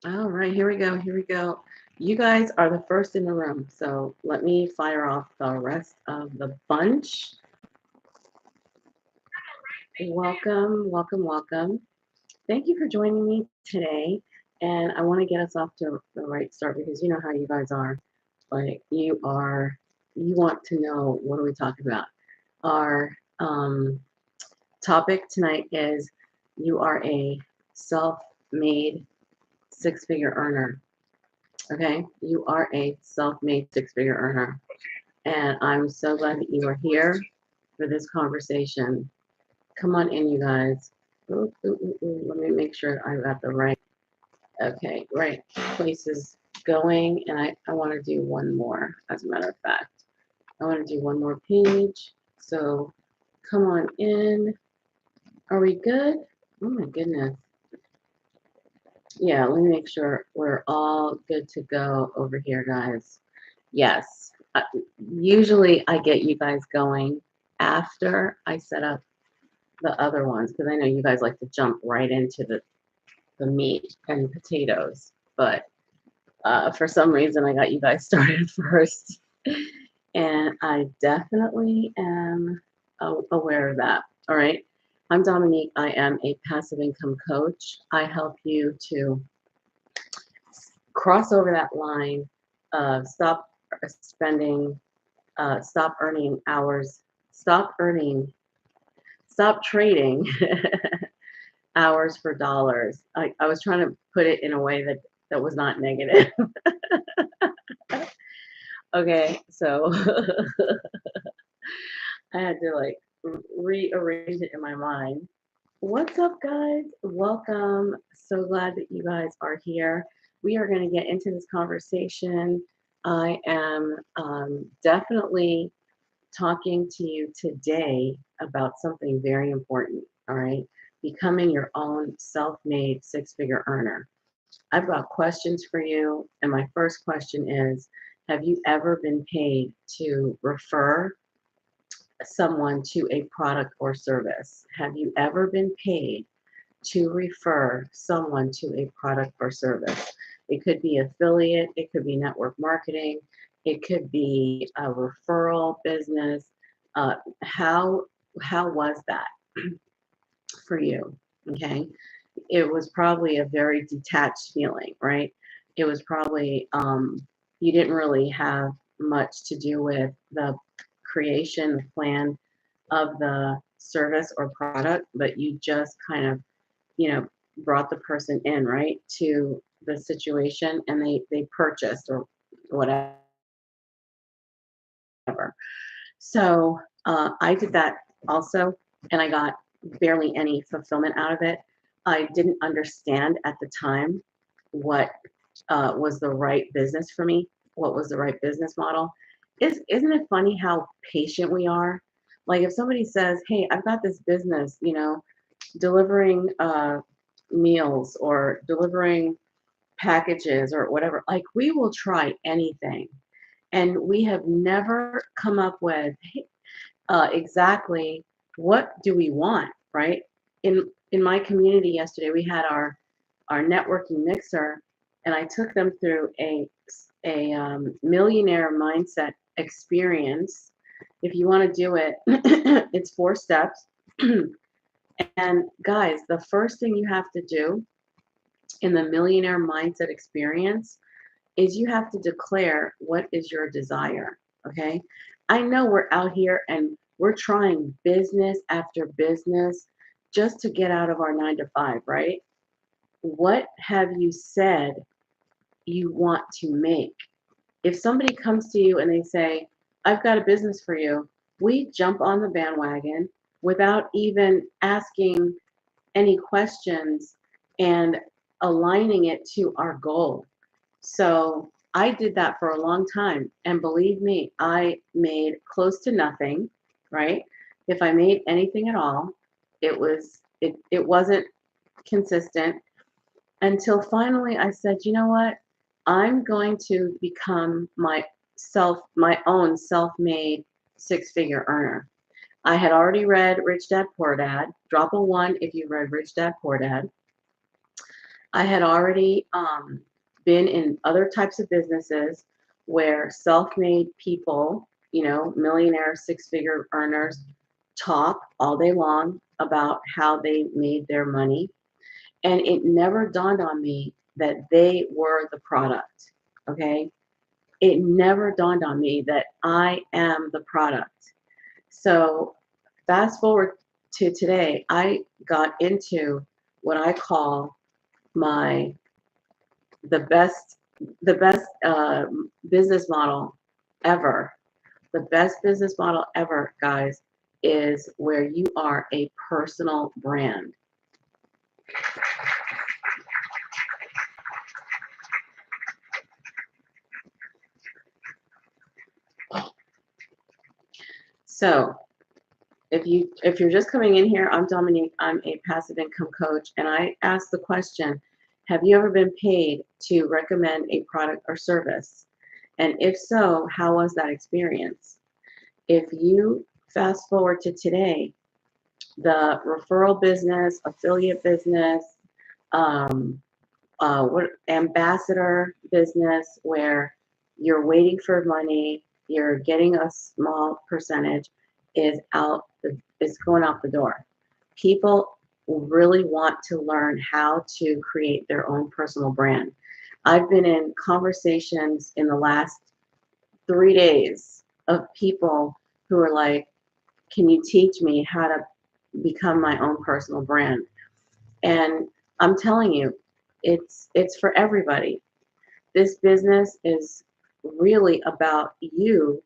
All right, here we go. Here we go. You guys are the first in the room, so let me fire off the rest of the bunch. Welcome, welcome, welcome. Thank you for joining me today. And I want to get us off to the right start because you know how you guys are. Like you want to know what are we talking about. Our topic tonight is you are a self-made six-figure earner. Okay, you are a self-made six-figure earner, and I'm so glad that you are here for this conversation. Come on in, you guys. Ooh, ooh, ooh, ooh. Let me make sure I got the right. Okay, right places going, and I want to do one more. As a matter of fact, I want to do one more page. So come on in. Are we good? Oh my goodness. Yeah, let me make sure we're all good to go over here, guys. Yes. Usually I get you guys going after I set up the other ones because I know you guys like to jump right into the meat and potatoes. But for some reason, I got you guys started first. And I definitely am aware of that. All right. I'm Dominique. I am a passive income coach. I help you to cross over that line of stop spending, stop earning hours, stop earning, stop trading hours for dollars. I was trying to put it in a way that was not negative. Okay, so I had to like rearrange it in my mind. What's up, guys? Welcome. So glad that you guys are here. We are going to get into this conversation. I am definitely talking to you today about something very important. All right. Becoming your own self made six figure earner. I've got questions for you. And my first question is, have you ever been paid to refer someone to a product or service? Have you ever been paid to refer someone to a product or service? It could be affiliate, it could be network marketing, it could be a referral business. Uh, how how was that for you? Okay, it was probably a very detached feeling, right? It was probably you didn't really have much to do with the creation, the plan of the service or product, but you just kind of, brought the person in, right, to the situation and they purchased or whatever. So I did that also, and I got barely any fulfillment out of it. I didn't understand at the time what was the right business for me, what was the right business model. Isn't it funny how patient we are? Like if somebody says, "Hey, I've got this business, delivering meals or delivering packages or whatever," like we will try anything. And we have never come up with exactly what do we want, right? In my community yesterday, we had our networking mixer, and I took them through a millionaire mindset experience. If you want to do it, it's 4 steps. And guys, the first thing you have to do in the millionaire mindset experience is you have to declare what is your desire. Okay. I know we're out here and we're trying business after business just to get out of our 9 to 5, right? What have you said you want to make? If somebody comes to you and they say, "I've got a business for you," we jump on the bandwagon without even asking any questions and aligning it to our goal. So I did that for a long time. And believe me, I made close to nothing, right? If I made anything at all, it wasn't consistent until finally I said, you know what? I'm going to become my own self-made six-figure earner. I had already read Rich Dad Poor Dad. Drop a one if you read Rich Dad Poor Dad. I had already been in other types of businesses where self-made people, millionaire, six-figure earners, talk all day long about how they made their money. And it never dawned on me that they were the product. Okay. It never dawned on me that I am the product. So fast forward to today, I got into what I call my the best business model ever. The best business model ever, guys, is where you are a personal brand. So if you're just coming in here, I'm Dominique. I'm a passive income coach, and I ask the question, have you ever been paid to recommend a product or service? And if so, how was that experience? If you fast forward to today, the referral business, affiliate business, um, what ambassador business, where you're waiting for money, you're getting a small percentage, is going out the door. People really want to learn how to create their own personal brand. I've been in conversations in the last 3 days of people who are like, can you teach me how to become my own personal brand? And I'm telling you, it's for everybody. This business is really about you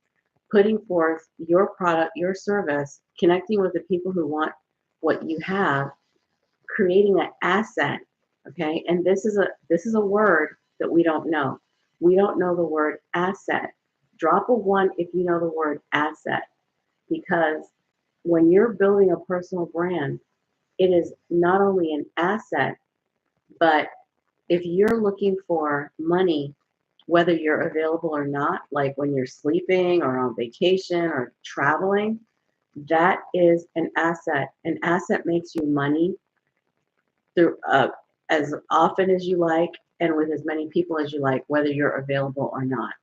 putting forth your product, your service, connecting with the people who want what you have, creating an asset. Okay. And this is a word that we don't know. We don't know the word asset. Drop a one if you know the word asset, because when you're building a personal brand, it is not only an asset, but if you're looking for money, whether you're available or not, like when you're sleeping or on vacation or traveling, that is an asset. An asset makes you money through as often as you like and with as many people as you like, whether you're available or not.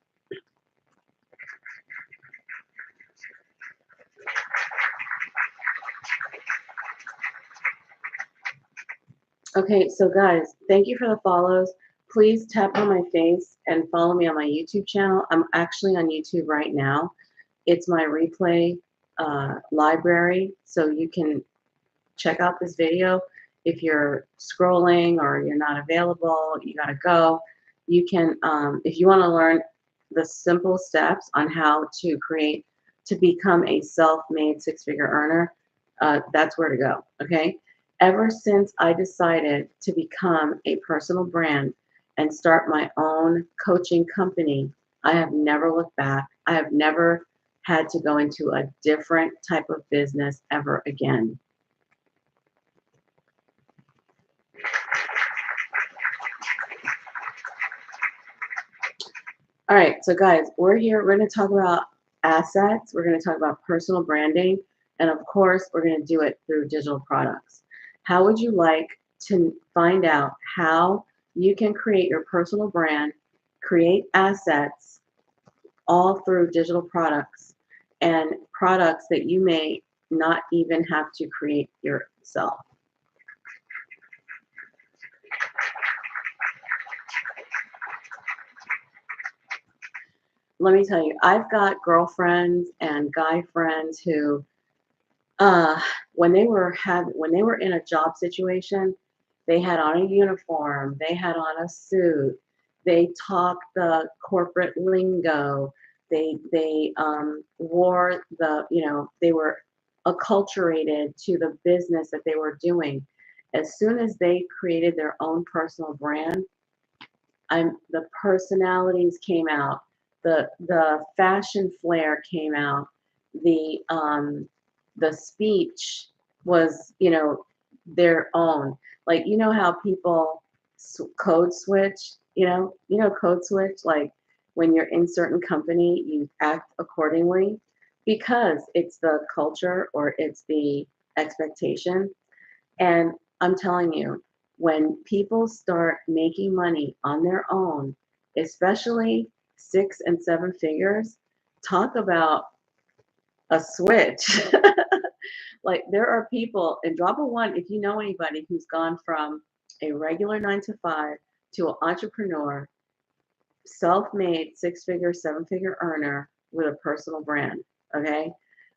Okay, so guys, thank you for the follows. Please tap on my face and follow me on my YouTube channel. I'm actually on YouTube right now. It's my replay library, so you can check out this video. If you're scrolling or you're not available, you gotta go. You can, if you wanna learn the simple steps on how to become a self-made six-figure earner, that's where to go, okay? Ever since I decided to become a personal brand and start my own coaching company, I have never looked back. I have never had to go into a different type of business ever again. All right, so guys, we're here. We're going to talk about assets. We're going to talk about personal branding. And of course, we're going to do it through digital products. How would you like to find out how you can create your personal brand, create assets all through digital products and products that you may not even have to create yourself? Let me tell you, I've got girlfriends and guy friends who, uh, when they were in a job situation, they had on a uniform, they had on a suit, they talked the corporate lingo, they wore they were acculturated to the business that they were doing. As soon as they created their own personal brand, the personalities came out, the fashion flair came out, the speech was their own. Like, how people code switch, code switch, like when you're in certain company you act accordingly. because it's the culture or it's the expectation. And I'm telling you, when people start making money on their own, especially 6 and 7 figures, talk about a switch. Like there are people, and drop a one if you know anybody who's gone from a regular 9 to 5 to an entrepreneur, self-made 6 figure, 7 figure earner with a personal brand. Okay.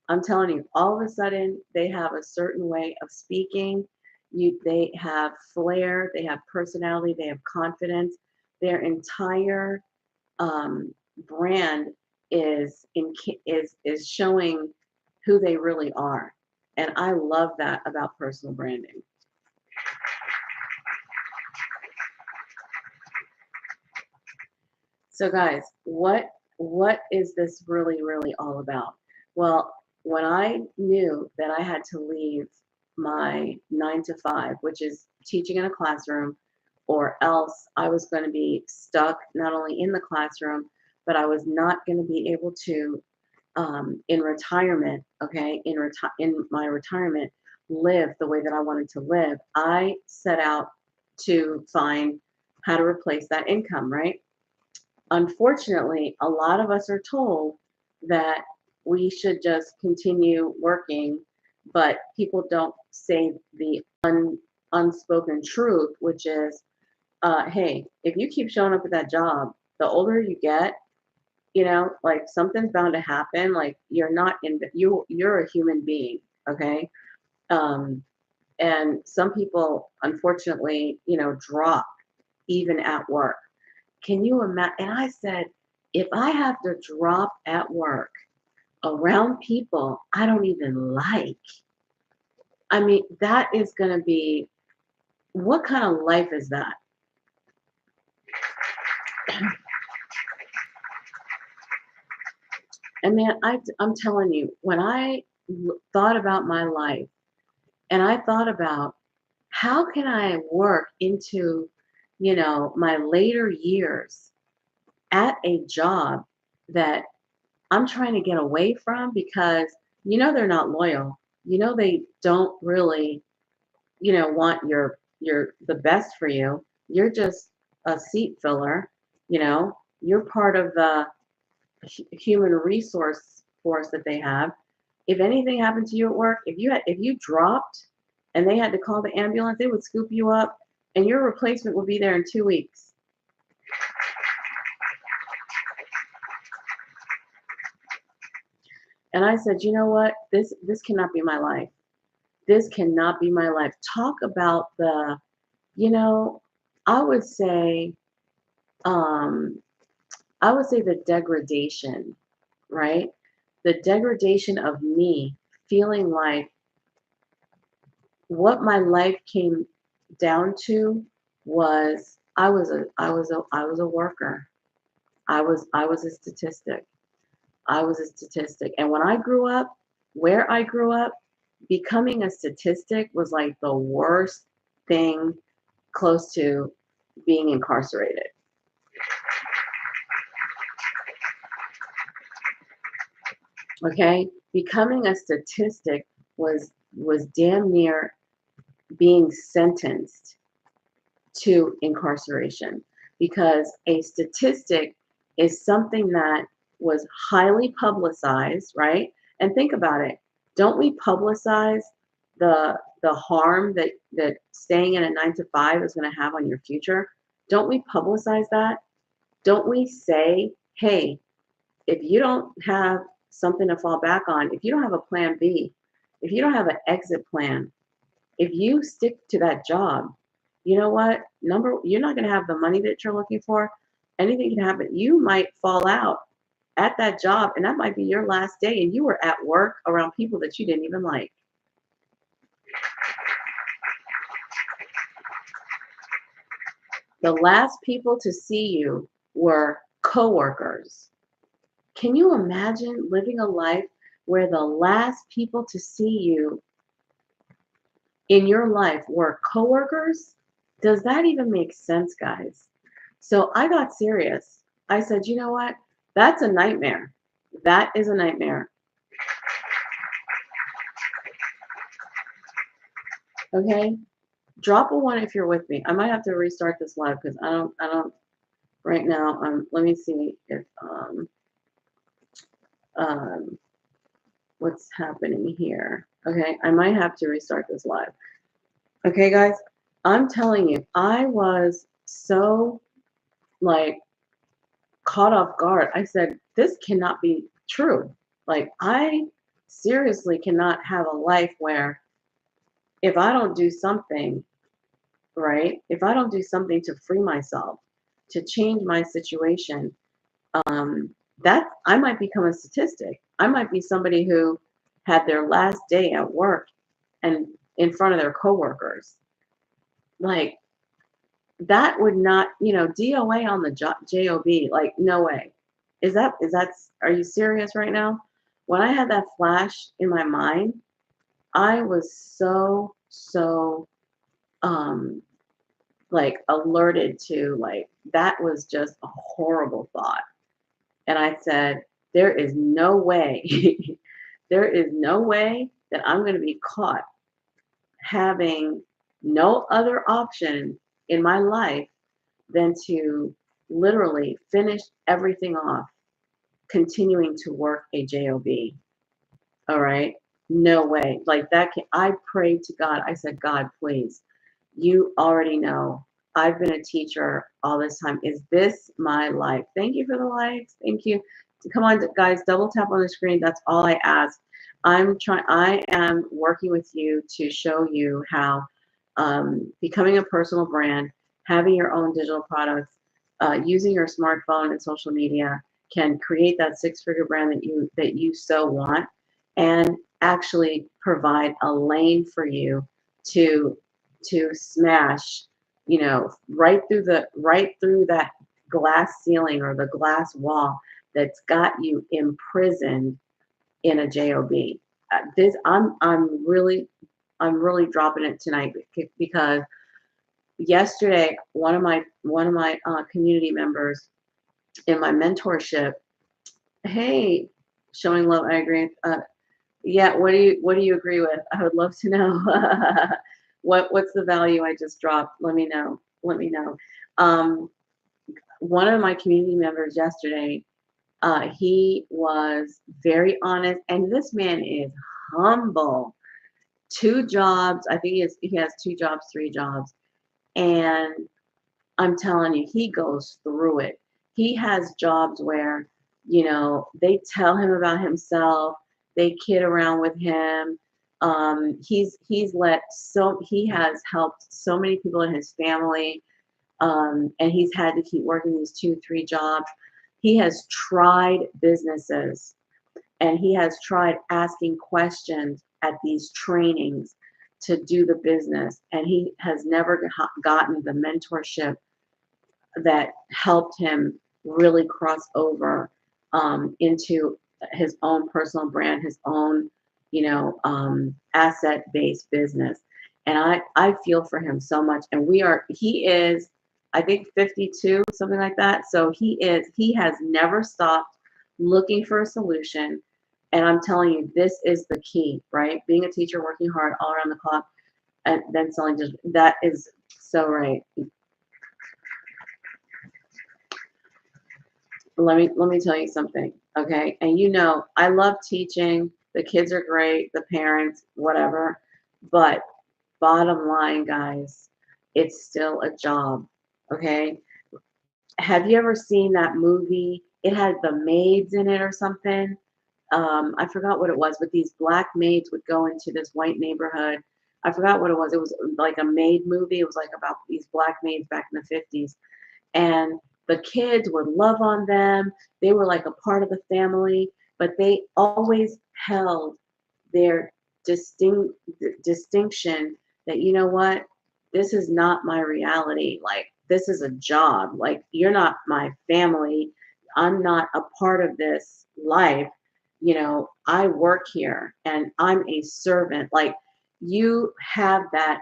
I'm telling you, all of a sudden they have a certain way of speaking. They have flair, they have personality, they have confidence. Their entire brand is showing who they really are. And I love that about personal branding. So guys, what is this really all about? Well, when I knew that I had to leave my 9 to 5, which is teaching in a classroom, or else I was going to be stuck not only in the classroom, but I was not going to be able to, in retirement, okay, in my retirement, live the way that I wanted to live. I set out to find how to replace that income, right? Unfortunately, a lot of us are told that we should just continue working, but people don't say the unspoken truth, which is, hey, if you keep showing up at that job, the older you get, like something's bound to happen. Like you're not in you're a human being, okay? Um, and some people, unfortunately, drop even at work. Can you imagine? And I said, if I have to drop at work around people I don't even like, I mean, that is going to be, what kind of life is that? And man, I'm telling you, when I thought about my life and I thought about how can I work into, my later years at a job that I'm trying to get away from because they're not loyal. They don't really, want your the best for you. You're just a seat filler, You're part of the human resource force that they have. If anything happened to you at work, if you dropped and they had to call the ambulance, they would scoop you up and your replacement will be there in 2 weeks. And I said, you know what? This cannot be my life. This cannot be my life. Talk about the, you know, I would say, um, I would say the degradation, right? The degradation of me feeling like what my life came down to was I was a worker. I was a statistic. I was a statistic. And when I grew up, where I grew up, becoming a statistic was like the worst thing close to being incarcerated. Okay? Becoming a statistic was damn near being sentenced to incarceration because a statistic is something that was highly publicized, right? And think about it. Don't we publicize the harm that staying in a 9 to 5 is going to have on your future? Don't we publicize that? Don't we say, hey, if you don't have something to fall back on, if you don't have a plan B, if you don't have an exit plan, if you stick to that job, you know what? You're not going to have the money that you're looking for. Anything can happen. You might fall out at that job, and that might be your last day, and you were at work around people that you didn't even like. The last people to see you were coworkers. Can you imagine living a life where the last people to see you in your life were coworkers? Does that even make sense, guys? So I got serious. I said, you know what? That's a nightmare. That is a nightmare. Okay? Drop a one if you're with me. I might have to restart this live because I don't right now. Let me see if um what's happening here. Okay, I might have to restart this live. Okay, guys, I'm telling you, I was so like caught off guard. I said, this cannot be true. Like, I seriously cannot have a life where if I don't do something, right? If I don't do something to free myself, to change my situation, um, that I might become a statistic. I might be somebody who had their last day at work and in front of their coworkers. Like, that would not, DOA on the job, job, like, no way. Is that are you serious right now? When I had that flash in my mind, I was so um like alerted to, like, that was just a horrible thought. And I said, there is no way, there is no way that I'm going to be caught having no other option in my life than to literally finish everything off, continuing to work a job. All right. No way. Like that I prayed to God. I said, God, please, you already know I've been a teacher all this time. Is this my life? Thank you for the likes. Thank you. Come on, guys, double tap on the screen. That's all I ask. I am working with you to show you how becoming a personal brand, having your own digital products, using your smartphone and social media can create that six-figure brand that you so want, and actually provide a lane for you to smash, right through that glass ceiling or the glass wall that's got you imprisoned in a job. This I'm really dropping it tonight because yesterday one of my community members in my mentorship, hey, showing love, I agree. Yeah, what do you agree with? I would love to know. What's the value I just dropped? Let me know. Let me know. Um, One of my community members yesterday, he was very honest, and this man is humble. Two jobs, I think he has two jobs, three jobs, and I'm telling you, he goes through it. He has jobs where, they tell him about himself, they kid around with him. He has helped so many people in his family, and he's had to keep working these two, three jobs. He has tried businesses, and he has tried asking questions at these trainings to do the business, and he has never gotten the mentorship that helped him really cross over into his own personal brand, his own, asset-based business. And I feel for him so much. And he is, I think 52, something like that. So he has never stopped looking for a solution. And I'm telling you, this is the key, right? Being a teacher, working hard all around the clock, and then selling digital. That is so right. Let me tell you something, okay? And I love teaching. The kids are great, the parents, whatever. But bottom line, guys, it's still a job, okay? Have you ever seen that movie? It had the maids in it or something. I forgot what it was, but these black maids would go into this white neighborhood. I forgot what it was. It was like a maid movie. It was like about these black maids back in the 50s, and the kids would love on them. They were like a part of the family, but they always held their distinction that, you know what, this is not my reality. Like, this is a job. Like, you're not my family. I'm not a part of this life. I work here and I'm a servant. Like, you have that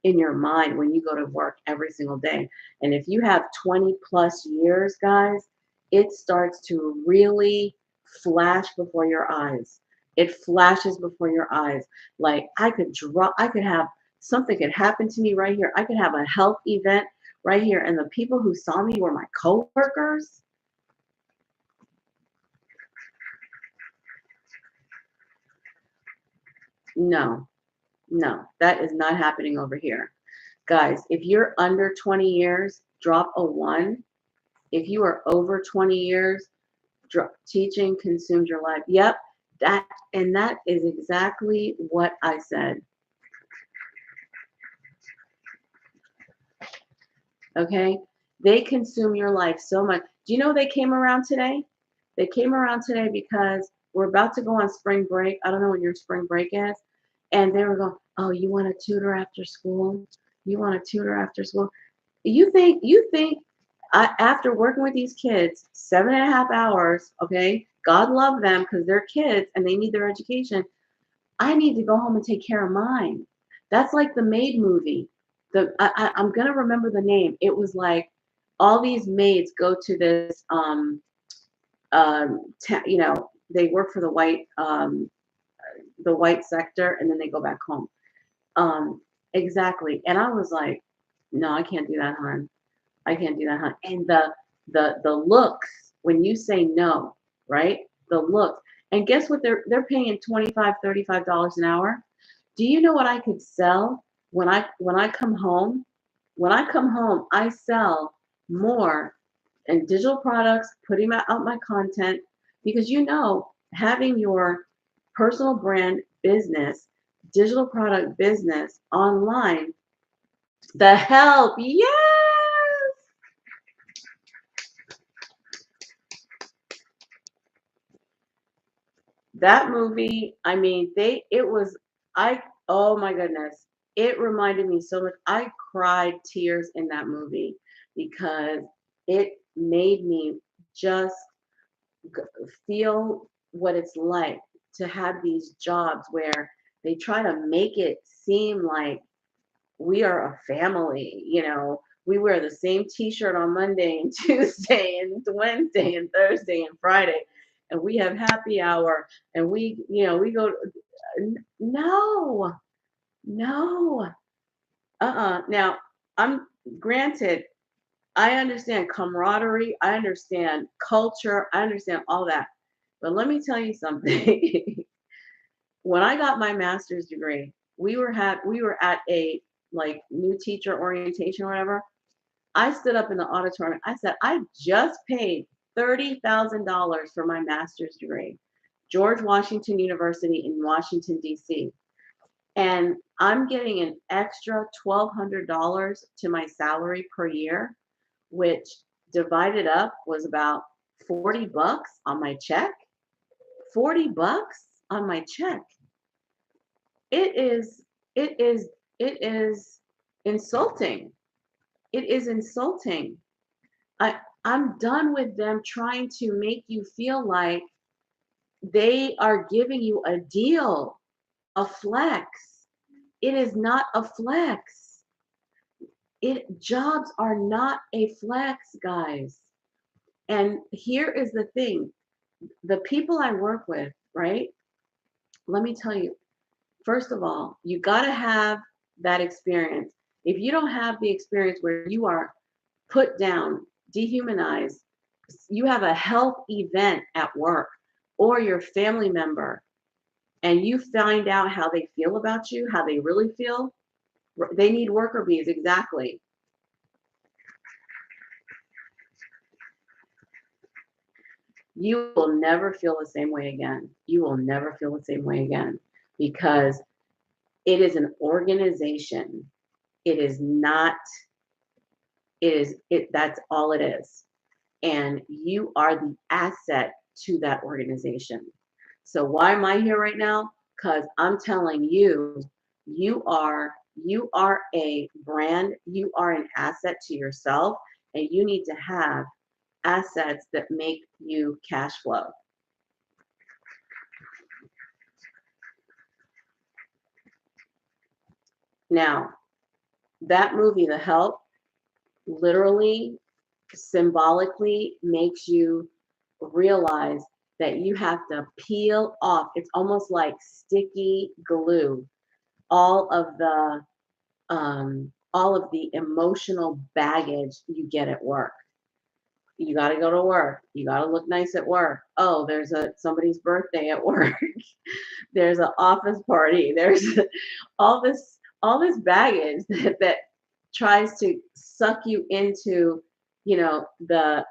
in your mind when you go to work every single day. And if you have 20 plus years, guys, it starts to really flash before your eyes. It flashes before your eyes. Like, I could have Something could happen to me right here. I could have a health event right here. And the people who saw me were my coworkers. No, no, that is not happening over here. Guys, if you're under 20 years, drop a one. If you are over 20 years, teaching consumes your life. Yep, that is exactly what I said. Okay, they consume your life so much. Do you know they came around today? They came around today because we're about to go on spring break. I don't know when your spring break is, and they were going, "Oh, you want to tutor after school? You want to tutor after school?" You think after working with these kids 7.5 hours, okay, God love them because they're kids and they need their education. I need to go home and take care of mine. That's like the Maid movie. I'm gonna remember the name. It was like all these maids go to this they work for the white sector and then they go back home. Exactly. And I was like, no, I can't do that, hon. I can't do that, hon. And the looks when you say no, right? The looks. And guess what? They're paying $25, $35 an hour. Do you know what I could sell when I come home? When I come home, I sell more in digital products, putting out my content, because having your personal brand business, digital product business online, the help, yes. That movie, I mean, oh my goodness, it reminded me so much. I cried tears in that movie because it made me just feel what it's like to have these jobs where they try to make it seem like we are a family, we wear the same t-shirt on Monday and Tuesday and Wednesday and Thursday and Friday, and we have happy hour, and we go. No, no, now, I'm granted, I understand camaraderie, I understand culture, I understand all that, but let me tell you something. When I got my master's degree, we were at a like new teacher orientation or whatever. I stood up in the auditorium. I said, I just paid $30,000 for my master's degree, George Washington University in Washington, D.C. And I'm getting an extra $1,200 to my salary per year, which divided up was about $40 on my check. $40 on my check. It is, it is, it is insulting. It is insulting. I'm done with them trying to make you feel like they are giving you a deal, a flex. It is not a flex. Jobs are not a flex, guys. And here is the thing. The people I work with, right? Let me tell you, first of all, you got to have that experience. If you don't have the experience where you are put down, dehumanized, you have a health event at work or your family member, and you find out how they feel about you, how they really feel, they need worker bees, exactly. You will never feel the same way again. You will never feel the same way again because it is an organization. It is not, that's all it is. And you are the asset to that organization. So why am I here right now? Because I'm telling you, you are a brand, you are an asset to yourself, and you need to have assets that make you cash flow. Now, that movie, The Help, literally, symbolically makes you realize that you have to peel off. It's almost like sticky glue all of the all of the emotional baggage you get at work. You got to go to work. You got to look nice at work. Oh, there's somebody's birthday at work. There's an office party. There's all this baggage that tries to suck you into, the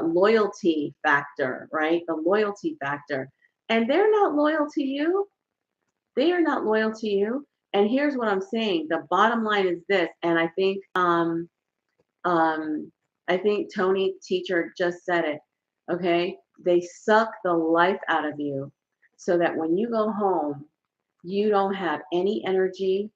loyalty factor, right? The loyalty factor, and they're not loyal to you. They are not loyal to you. And here's what I'm saying. The bottom line is this, and I think Tony Teacher just said it. Okay, they suck the life out of you, so that when you go home, you don't have any energy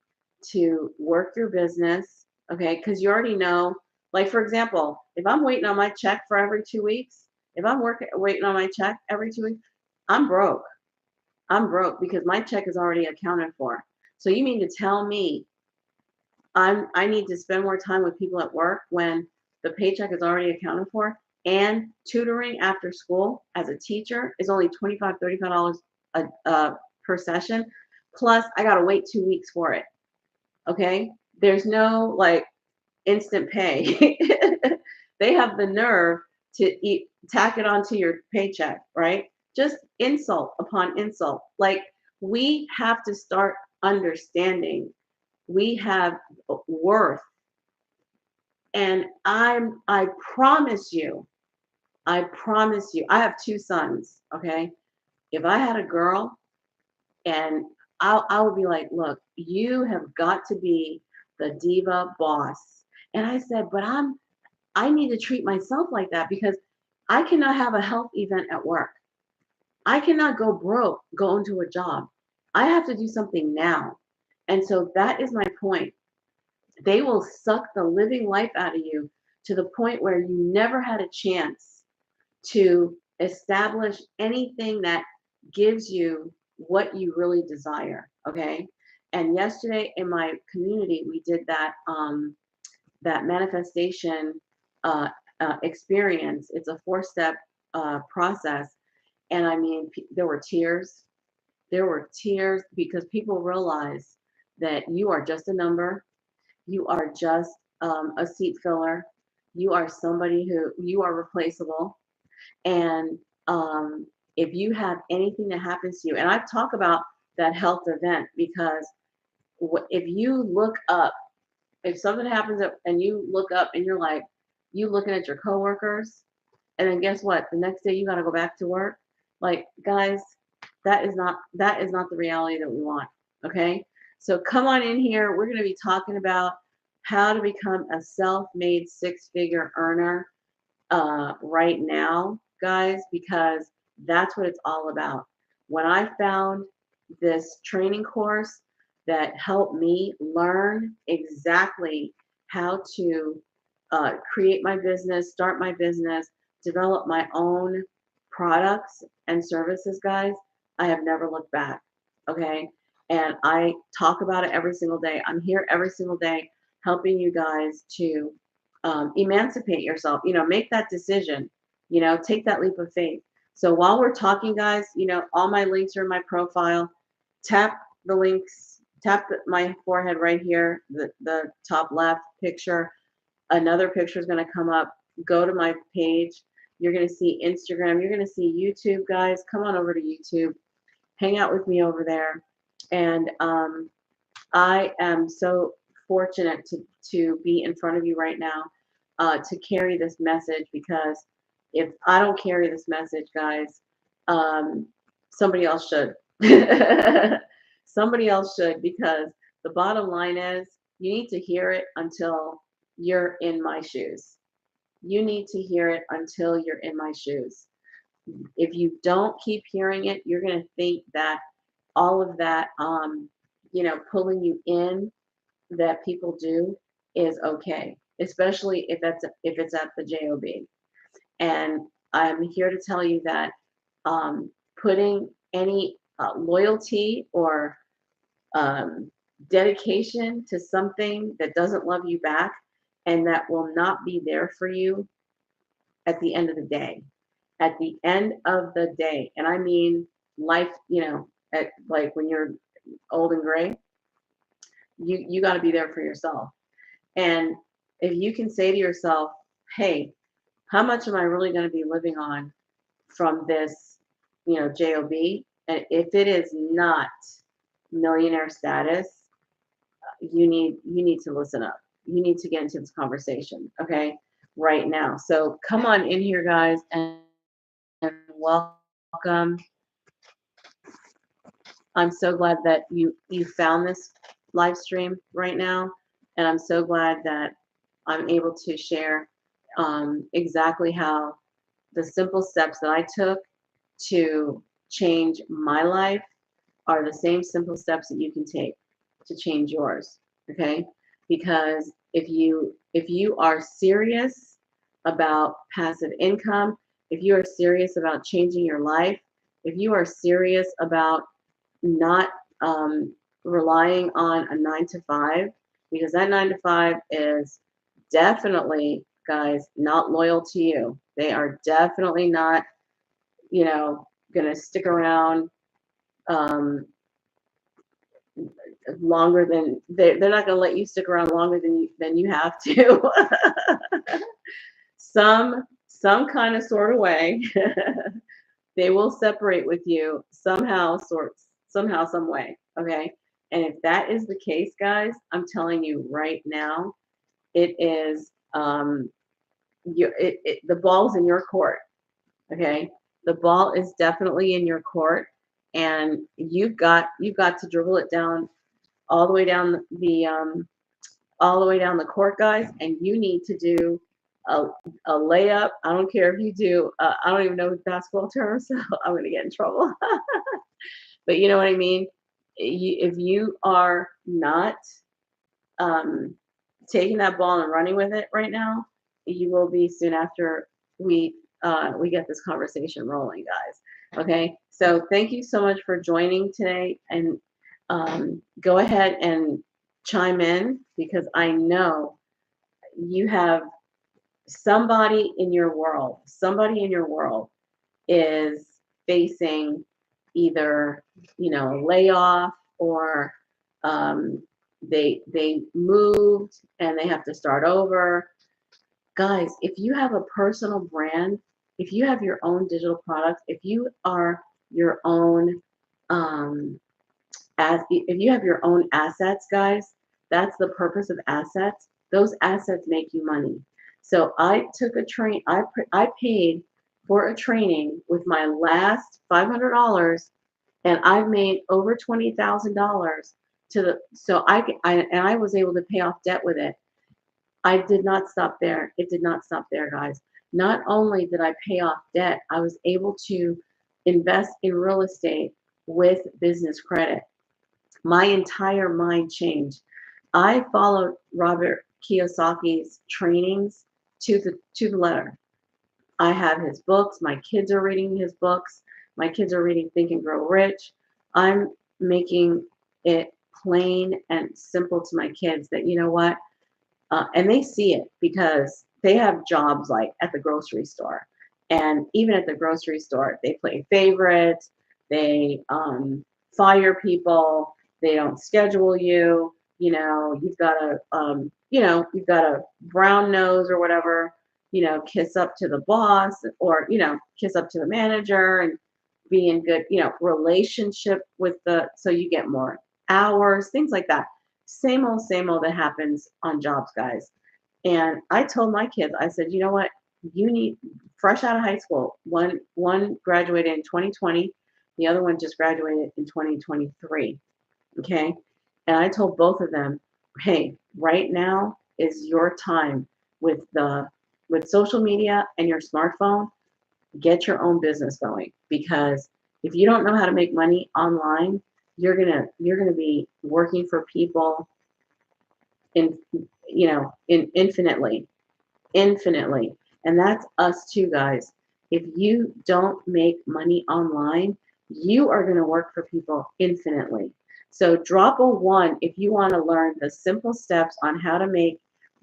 to work your business. Okay, because you already know. Like for example, if I'm waiting on my check for every 2 weeks, if I'm waiting on my check every 2 weeks, I'm broke. I'm broke because my check is already accounted for. So you mean to tell me I need to spend more time with people at work when the paycheck is already accounted for, and tutoring after school as a teacher is only $25, $35 per session. Plus I gotta wait 2 weeks for it. Okay. There's no like instant pay. They have the nerve to tack it onto your paycheck, right? Just insult upon insult. Like we have to start understanding we have worth. And I promise you, I have two sons, okay? If I had a girl, and I would be like, look, you have got to be the diva boss. And I said, but I need to treat myself like that because I cannot have a health event at work. I cannot go broke going to a job. I have to do something now. And so that is my point. They will suck the living life out of you to the point where you never had a chance to establish anything that gives you what you really desire. Okay. And yesterday in my community, we did that manifestation uh, experience. It's a 4-step process. And I mean, there were tears. There were tears because people realize that you are just a number. You are just a seat filler. You are somebody who you are replaceable. And if you have anything that happens to you, and I talk about that health event because if you look up, if something happens and you look up and you're like, you looking at your coworkers, and then guess what? The next day you got to go back to work. Like, guys, that is not the reality that we want. Okay, so come on in here. We're going to be talking about how to become a self-made six-figure earner right now, guys, because that's what it's all about. When I found this training course that helped me learn exactly how to create my business, start my business, develop my own products and services, guys, I have never looked back. Okay. And I talk about it every single day. I'm here every single day helping you guys to emancipate yourself, make that decision, take that leap of faith. So while we're talking, guys, all my links are in my profile. Tap the links, my forehead right here, the top left picture. Another picture is going to come up. Go to my page. You're going to see Instagram. You're going to see YouTube, guys. Come on over to YouTube. Hang out with me over there. And I am so fortunate to be in front of you right now to carry this message, because if I don't carry this message, guys, somebody else should. Somebody else should, because the bottom line is you need to hear it until you're in my shoes. You need to hear it until you're in my shoes. If you don't keep hearing it, you're going to think that all of that, pulling you in that people do is okay, especially if it's at the job. And I'm here to tell you that putting any loyalty or dedication to something that doesn't love you back and that will not be there for you at the end of the day. At the end of the day, and I mean life, like when you're old and gray, You got to be there for yourself. And if you can say to yourself, hey, how much am I really going to be living on from this, job? And if it is not millionaire status, you need to listen up. You need to get into this conversation, okay, right now. So come on in here, guys, and welcome. I'm so glad that you found this live stream right now, and I'm so glad that I'm able to share exactly how the simple steps that I took to change my life are the same simple steps that you can take to change yours. Okay? Because if you are serious about passive income, if you are serious about changing your life, if you are serious about not relying on a 9 to 5, because that 9 to 5 is definitely, guys, not loyal to you. They are definitely not, going to stick around um, longer than they're not going to let you stick around longer than you have to. Some kind of sort of way, they will separate with you somehow, some way. Okay. And if that is the case, guys, I'm telling you right now, it is the ball's in your court. Okay. The ball is definitely in your court, and you've got to dribble it down all the way down the court, guys, and you need to do a, a layup. I don't care if you do. I don't even know the basketball terms, so I'm gonna get in trouble. But you know what I mean. If you are not um, taking that ball and running with it right now, you will be soon after we get this conversation rolling, guys. Okay, so thank you so much for joining today, and go ahead and chime in, because I know you have somebody in your world is facing either, layoff, or um, they moved and they have to start over. Guys, if you have a personal brand, if you have your own digital products, if you are your own um, as if you have your own assets, guys, that's the purpose of assets. Those assets make you money. So I took a train. I paid for a training with my last $500, and I've made over $20,000 to the. So I was able to pay off debt with it. I did not stop there. It did not stop there, guys. Not only did I pay off debt, I was able to invest in real estate with business credit. My entire mind changed. I followed Robert Kiyosaki's trainings to the letter. I have his books. My kids are reading his books. My kids are reading Think and Grow Rich. I'm making it plain and simple to my kids that, you know what, and they see it because they have jobs like at the grocery store. And even at the grocery store, they play favorites, they fire people, they don't schedule you. You've got a brown nose or whatever, kiss up to the boss, or, kiss up to the manager, and be in good, relationship with so you get more hours, things like that. Same old that happens on jobs, guys. And I told my kids, I said, you know what? You need, fresh out of high school. One graduated in 2020, the other one just graduated in 2023. Okay. And I told both of them, hey, right now is your time with social media and your smartphone. Get your own business going, because if you don't know how to make money online, you're gonna be working for people in infinitely. And that's us too, guys. If you don't make money online, you are going to work for people infinitely. So drop a 1 if you want to learn the simple steps on how to make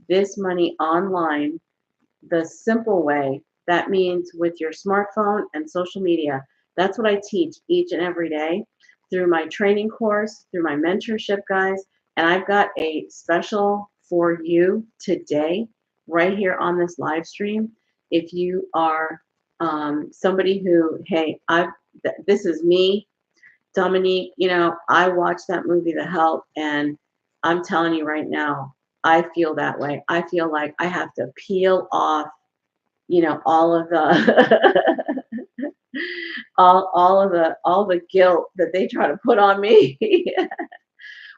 this money online the simple way. That means with your smartphone and social media. That's what I teach each and every day through my training course, through my mentorship, guys. And I've got a special for you today, right here on this live stream. If you are somebody who, hey, this is me, Dominique, I watched that movie, The Help, and I'm telling you right now, I feel that way. I feel like I have to peel off, all of the all the guilt that they try to put on me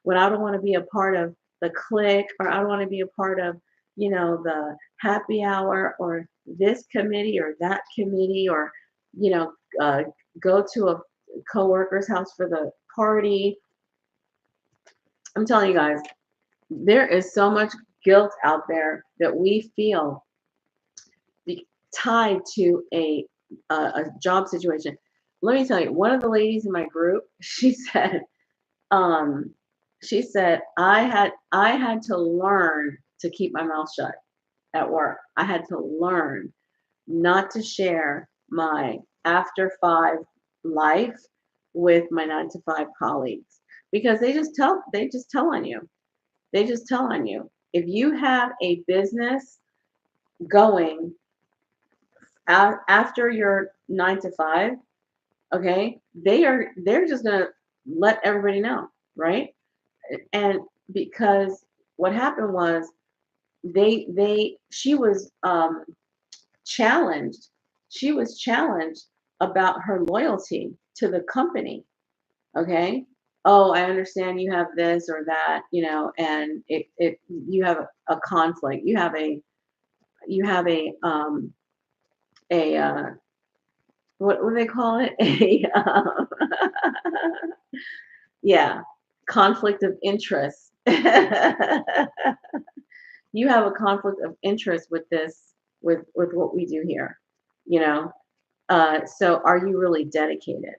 when I don't want to be a part of the clique, or I don't want to be a part of, the happy hour, or this committee or that committee, or, you know, uh, go to a coworker's house for the party. I'm telling you guys, there is so much guilt out there that we feel tied to a job situation. Let me tell you, one of the ladies in my group, um, she said I had to learn to keep my mouth shut at work. I had to learn not to share my after five life with my 9 to 5 colleagues, because they just tell on you. They just tell on you. If you have a business going after your 9 to 5, okay, they're just gonna let everybody know, right? And because what happened was, she was challenged. She was challenged about her loyalty to the company. Okay. Oh, I understand you have this or that, and you have a conflict. You have a what do they call it? Yeah, conflict of interest. You have a conflict of interest with this, with what we do here, you know. So are you really dedicated?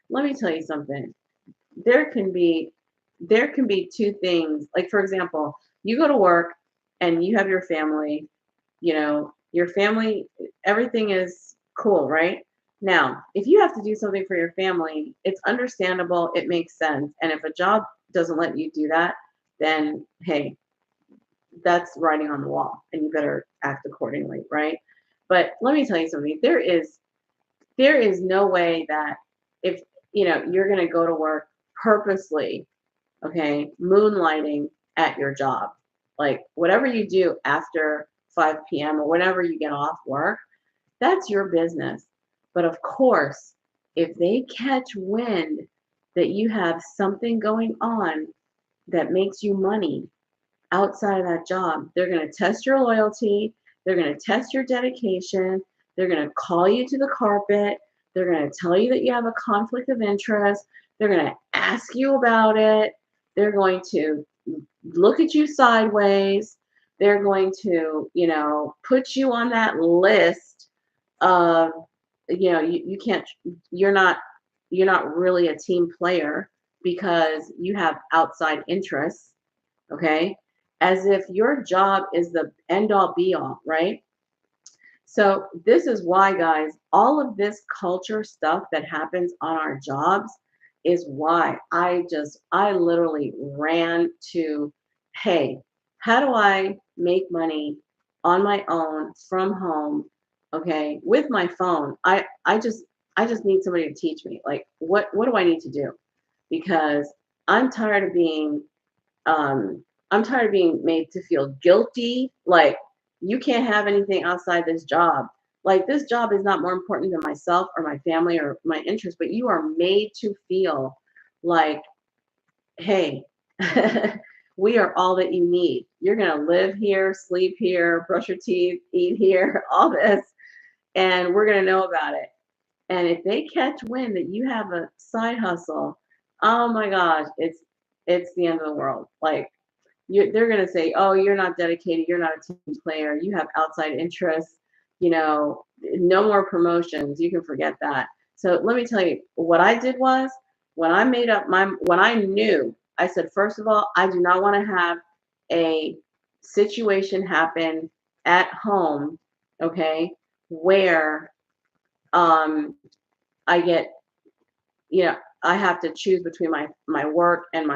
Let me tell you something. There can be there can be two things. Like, for example, you go to work and you have your family, your family, everything is cool, right? Now, if you have to do something for your family, it's understandable, it makes sense. And if a job doesn't let you do that, then hey, that's writing on the wall and you better act accordingly, right? But let me tell you something. There is no way that, if you're going to go to work purposely, okay, moonlighting at your job, like whatever you do after 5 p.m. or whenever you get off work, that's your business. But of course, if they catch wind that you have something going on that makes you money outside of that job, they're going to test your loyalty, they're going to test your dedication, they're going to call you to the carpet, they're going to tell you that you have a conflict of interest, they're going to ask you about it, they're going to look at you sideways, they're going to, put you on that list of, you can't, you're not really a team player because you have outside interests, okay? As if your job is the end all be all, right? So this is why, guys, all of this culture stuff that happens on our jobs is why I literally ran to, hey, how do I make money on my own from home? Okay, with my phone. I just need somebody to teach me. Like, what do I need to do? Because I'm tired of being um, I'm tired of being made to feel guilty. Like, you can't have anything outside this job. Like, this job is not more important than myself or my family or my interests, but you are made to feel like, hey, we are all that you need. You're going to live here, sleep here, brush your teeth, eat here, all this, and we're going to know about it. And if they catch wind that you have a side hustle, oh my gosh, it's the end of the world. Like, they're going to say, oh, you're not dedicated, you're not a team player, you have outside interests, no more promotions, you can forget that. So let me tell you, what I did was, when I knew, I said, first of all, I do not want to have a situation happen at home, okay, where I get, I have to choose between my work and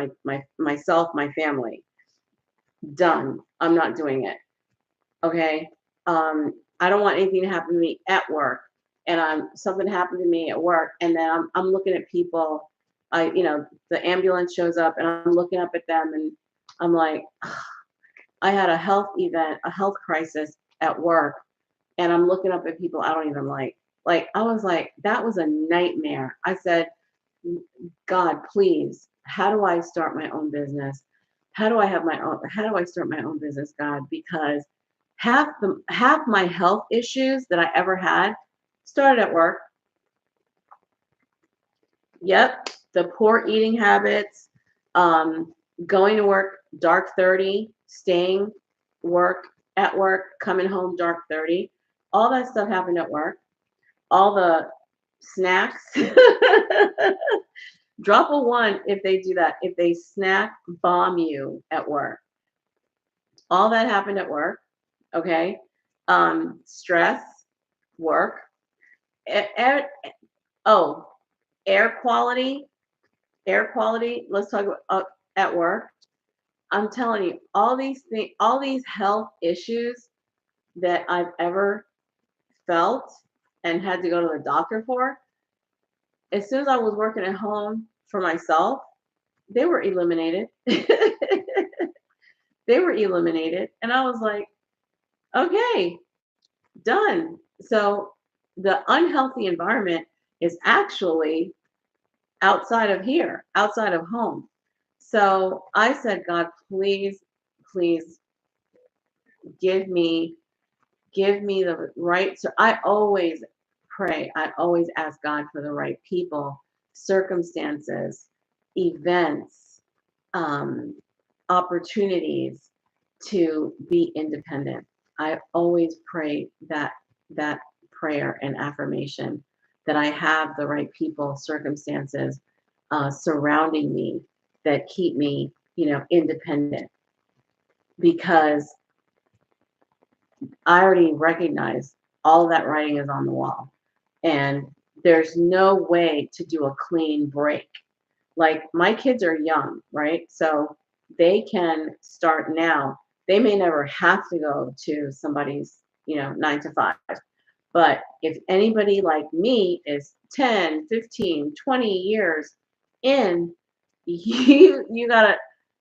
myself, my family. Done. I'm not doing it. Okay. I don't want anything to happen to me at work, and something happened to me at work, and then I'm looking at people. The ambulance shows up, and I'm looking up at them, and I'm like, I had a health event, a health crisis at work, and I'm looking up at people I don't even like. Like, I was like, that was a nightmare. I said, God, please, how do I start my own business? How do I start my own business, God? Because half my health issues that I ever had started at work. Yep, the poor eating habits, um, going to work dark 30, staying work at work, coming home dark 30. All that stuff happened at work. All the snacks. Drop a one if they do that. If they snack bomb you at work. All that happened at work. Okay. Stress, work. A- air, oh, air quality. Air quality. Let's talk about at work. I'm telling you, all these things, all these health issues that I've ever felt and had to go to the doctor for, as soon as I was working at home for myself, they were eliminated. They were eliminated. And I was like, okay, done. So the unhealthy environment is actually outside of here, outside of home. So I said, God, please, please give me the right. So I always pray. I always ask God for the right people, circumstances, events, um, opportunities to be independent. I always pray that prayer and affirmation that I have the right people, circumstances surrounding me that keep me, independent, because I already recognize all that writing is on the wall, and there's no way to do a clean break. Like, my kids are young, right? So they can start now. They may never have to go to somebody's, 9 to 5. But if anybody like me is 10, 15, 20 years in, you gotta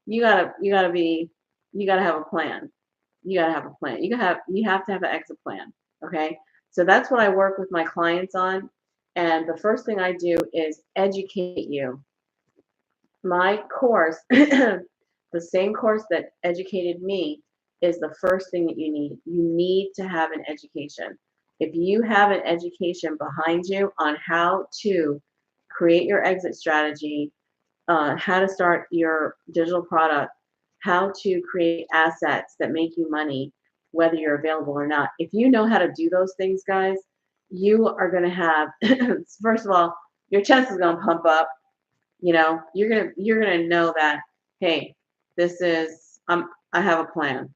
have a plan. You gotta have a plan. You have to have an exit plan. Okay. So that's what I work with my clients on. And the first thing I do is educate you. My course, the same course that educated me, is the first thing that you need. You need to have an education. If you have an education behind you on how to create your exit strategy, how to start your digital product, how to create assets that make you money, whether you're available or not. If you know how to do those things, guys, you are going to have, first of all, your chest is going to pump up. You're gonna know that, hey, this is I have a plan.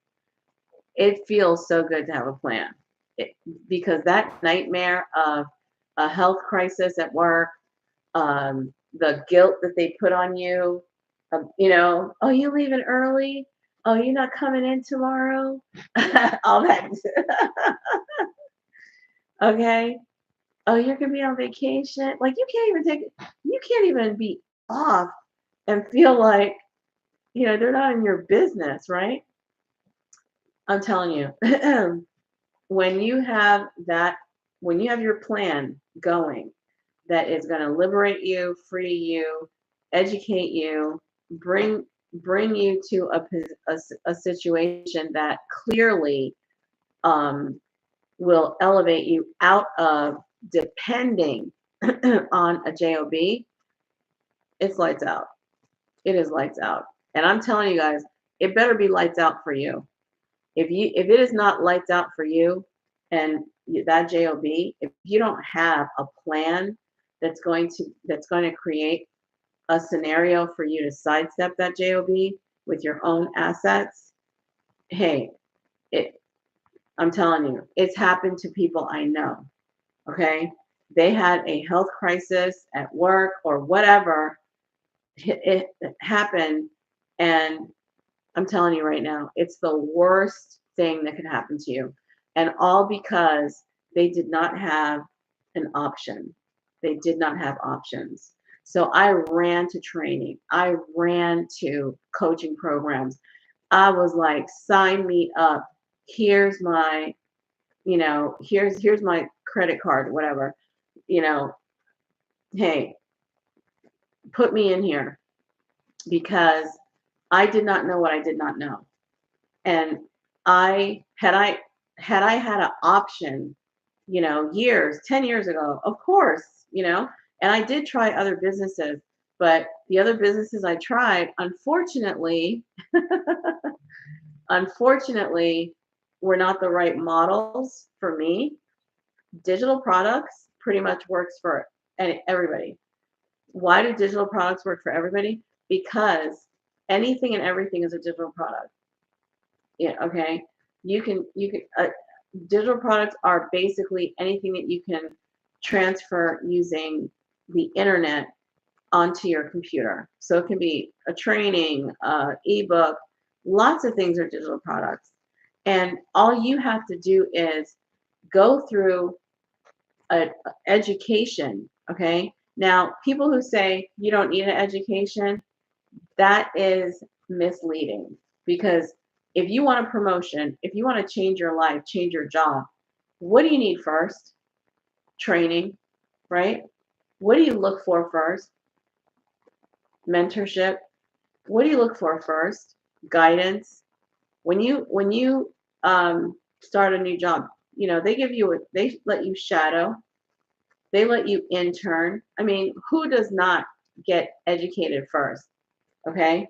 It feels so good to have a plan. it, because that nightmare of a health crisis at work, the guilt that they put on you, oh, you leaving early, oh, you're not coming in tomorrow, all that. Okay, oh, you're gonna be on vacation, like, you can't even be off and feel like, they're not in your business, right? I'm telling you, when you have that, when you have your plan going that is going to liberate you, free you, educate you, bring you to a situation that clearly um, will elevate you out of depending on a job, it's lights out. It is lights out. And I'm telling you guys, it better be lights out for you. If it is not lights out for you and that job, if you don't have a plan that's going to create a scenario for you to sidestep that job with your own assets, hey, it I'm telling you, it's happened to people I know. Okay. they had a health crisis at work or whatever, it happened. And I'm telling you right now, it's the worst thing that could happen to you. And all because they did not have an option. They did not have options. So I ran to training. I ran to coaching programs. I was like, sign me up. Here's my, here's my credit card, whatever. You know, hey, put me in here because I did not know what I did not know. And I had an option, years, 10 years ago, of course, and I did try other businesses, but the other businesses I tried, unfortunately, were not the right models for me. Digital products pretty much works for everybody. Why do digital products work for everybody? Because anything and everything is a digital product. Yeah, okay. Digital products are basically anything that you can transfer using the internet onto your computer. So it can be a training, ebook, lots of things are digital products. And all you have to do is go through an education, okay? Now, people who say you don't need an education, that is misleading because if you want a promotion, if you want to change your life, change your job, what do you need first? Training, right? What do you look for first? Mentorship. What do you look for first? Guidance. When you start a new job, they let you shadow, they let you intern. I mean, who does not get educated first? Okay.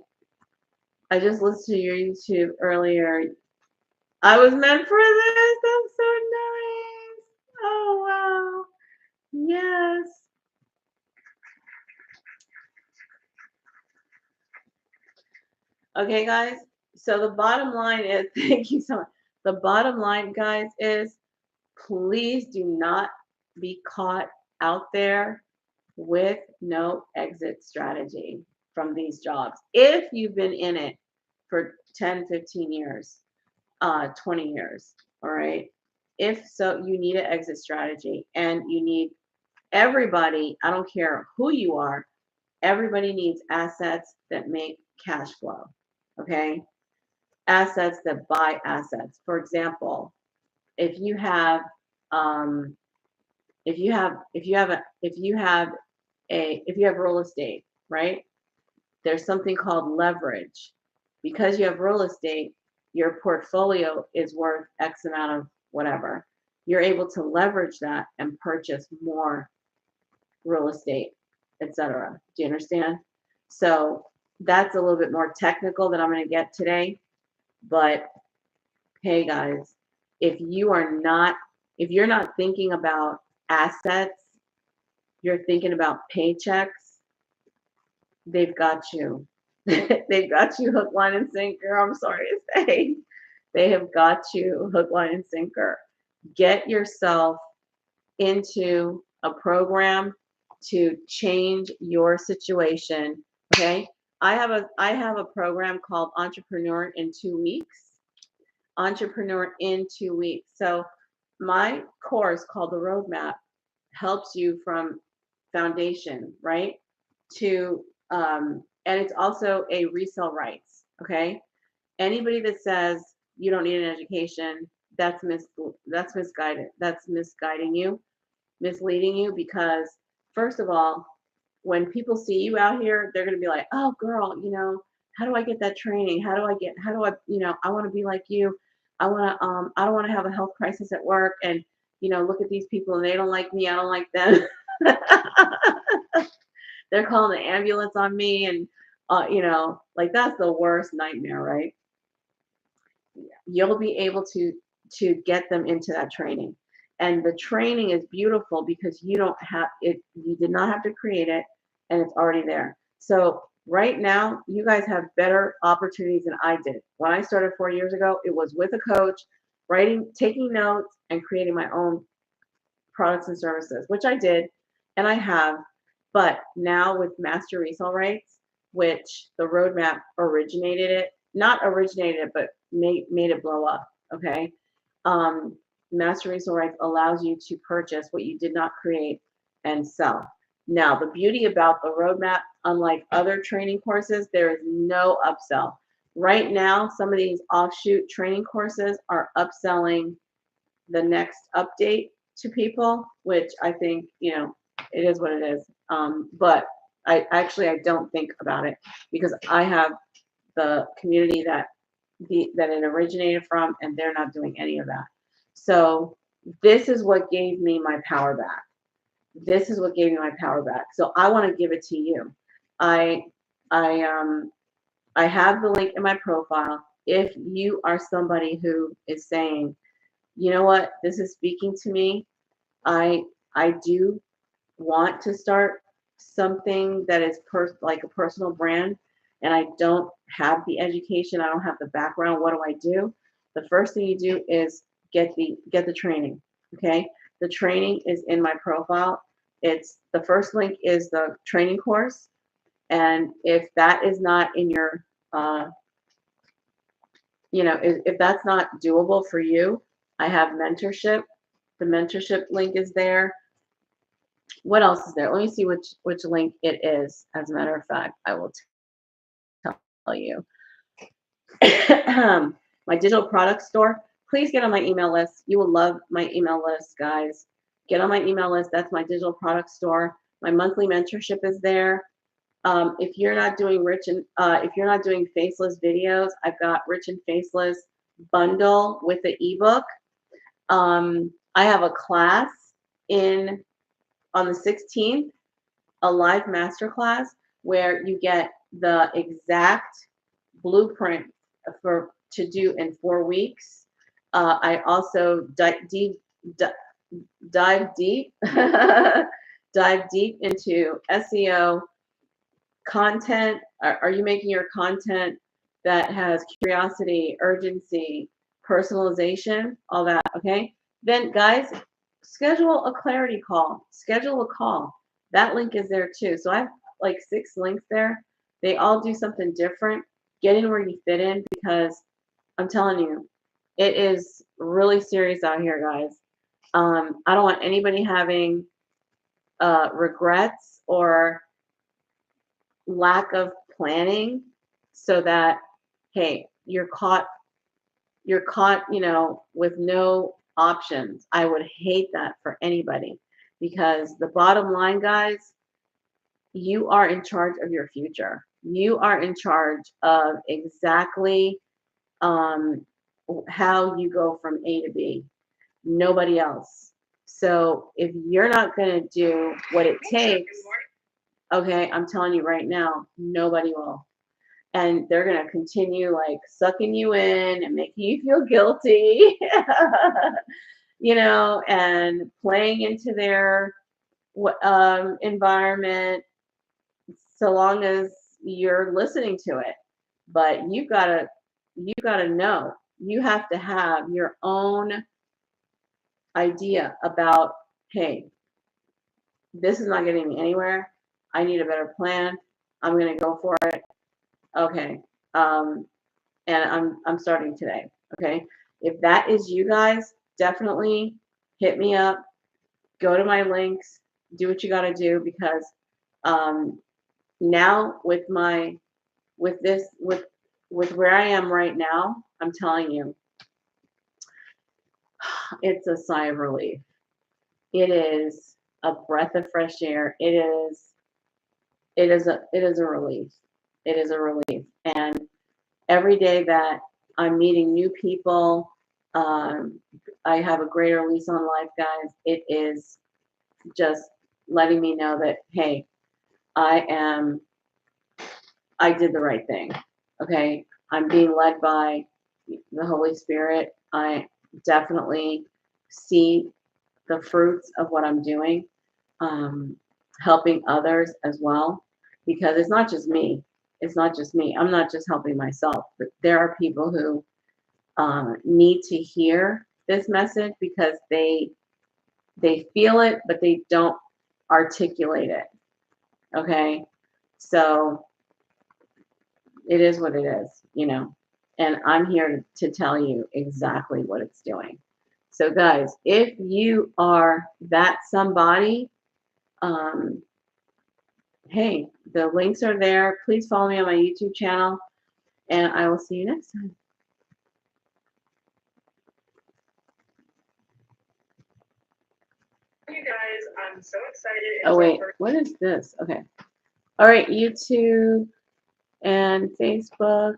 I just listened to your YouTube earlier. I was meant for this. That's so nice. Oh, wow. Yes. Okay, guys. So the bottom line is, thank you so much. The bottom line, guys, is please do not be caught out there with no exit strategy from these jobs. If you've been in it for 10, 15 years, 20 years, all right? If so, you need an exit strategy and you need everybody, I don't care who you are, everybody needs assets that make cash flow, okay? Assets that buy assets. For example, if you have, um, if you have real estate, right? There's something called leverage. Because you have real estate, your portfolio is worth X amount of whatever. You're able to leverage that and purchase more real estate, etc. Do you understand? So that's a little bit more technical that I'm going to get today. But hey, guys, if you're not thinking about assets, you're thinking about paychecks, they've got you. They've got you hook, line, and sinker. I'm sorry to say. They have got you hook, line, and sinker. Get yourself into a program to change your situation. Okay. I have a program called Entrepreneur in 2 Weeks. Entrepreneur in 2 weeks. So my course called the Roadmap helps you from foundation, right? To and it's also a resale rights. Okay. Anybody that says you don't need an education, that's misguided. That's misguiding you, misleading you because first of all, when people see you out here, they're gonna be like, oh girl, how do I get that training? How do I, I want to be like you. I don't want to have a health crisis at work and look at these people and they don't like me, I don't like them. They're calling the ambulance on me and like that's the worst nightmare, right? You'll be able to get them into that training. And the training is beautiful because you don't have it, you did not have to create it and it's already there. So right now, you guys have better opportunities than I did. When I started 4 years ago, it was with a coach, writing, taking notes, and creating my own products and services, which I did and I have. But now with master resale rights, which the roadmap originated it, not originated it, but made it blow up. Okay. Um, master resale rights allows you to purchase what you did not create and sell. Now, the beauty about the roadmap, unlike other training courses, there is no upsell. Right now, some of these offshoot training courses are upselling the next update to people, which I think, it is what it is. But I don't think about it because I have the community that it originated from, and they're not doing any of that. So this is what gave me my power back. This is what gave me my power back. So I want to give it to you. I I have the link in my profile. If you are somebody who is saying, you know what, this is speaking to me, I do want to start something that is like a personal brand, and I don't have the education, I don't have the background. What do I do? The first thing you do is get the training. Okay, the training is in my profile. It's the first link is the training course, and if that is not in your if that's not doable for you, I have mentorship. The mentorship link is there. What else is there? Let me see which link it is. As a matter of fact, I will tell you. My digital product store. Please get on my email list. You will love my email list, guys. Get on my email list. That's my digital product store. My monthly mentorship is there. If you're not doing if you're not doing faceless videos, I've got Rich and Faceless bundle with the ebook. I have a class on the 16th, a live masterclass where you get the exact blueprint to do in 4 weeks. I also dive deep dive deep into SEO content. Are you making your content that has curiosity, urgency, personalization, all that? Okay, then guys, schedule a clarity call. Schedule a call. That link is there too. So I have like 6 links there. They all do something different. Get in where you fit in, because I'm telling you, it is really serious out here, guys. I don't want anybody having regrets or lack of planning, so that, hey, you're caught, with no options. I would hate that for anybody, because the bottom line, guys, you are in charge of your future. You are in charge of exactly how you go from A to B. Nobody else. So if you're not going to do what it takes, okay, I'm telling you right now, nobody will. And they're going to continue like sucking you in and making you feel guilty, and playing into their environment, so long as you're listening to it. But you gotta know, you have to have your own idea about, hey, this is not getting me anywhere. I need a better plan. I'm gonna go for it. Okay. And I'm starting today. Okay. If that is you guys, definitely hit me up. Go to my links. Do what you gotta do, because now with where I am right now, I'm telling you, it's a sigh of relief. It is a breath of fresh air. It is a relief. It is a relief. And every day that I'm meeting new people, I have a greater lease on life, guys. It is just letting me know that, hey, I did the right thing. Okay. I'm being led by the Holy Spirit. I definitely see the fruits of what I'm doing, helping others as well, because it's not just me. It's not just me. I'm not just helping myself, but there are people who need to hear this message, because they They feel it, but they don't articulate it. Okay? So it is what it is, you know. And I'm here to tell you exactly what it's doing. So, guys, if you are that somebody, um, hey, the links are there. Please follow me on my YouTube channel, and I will see you next time. You guys, I'm so excited. Oh, wait, what is this? Okay. All right, YouTube and Facebook.